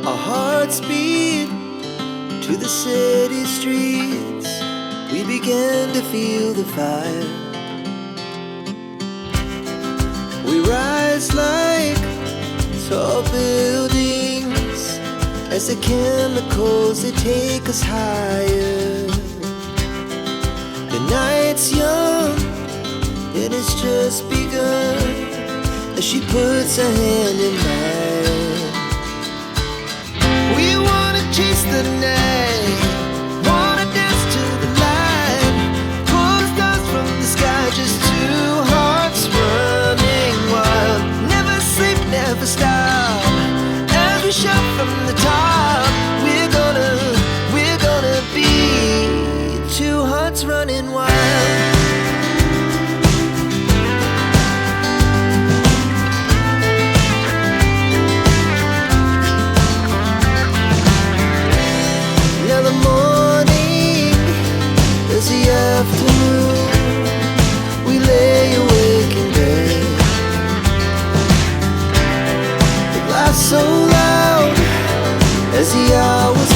Our hearts beat to the city streets. We began to feel the fire. We rise like tall buildings as the chemicals, they take us higher. The night's young and it's just begun as she puts her hand in mine. We wanna chase the night, wanna dance to the light, pull stars from the sky, just two hearts running wild. Never sleep, never stop, as we shout from the top. We're gonna be two hearts running wild. Now the morning is the afternoon. We lay awake in bed. The laughs so loud as the hours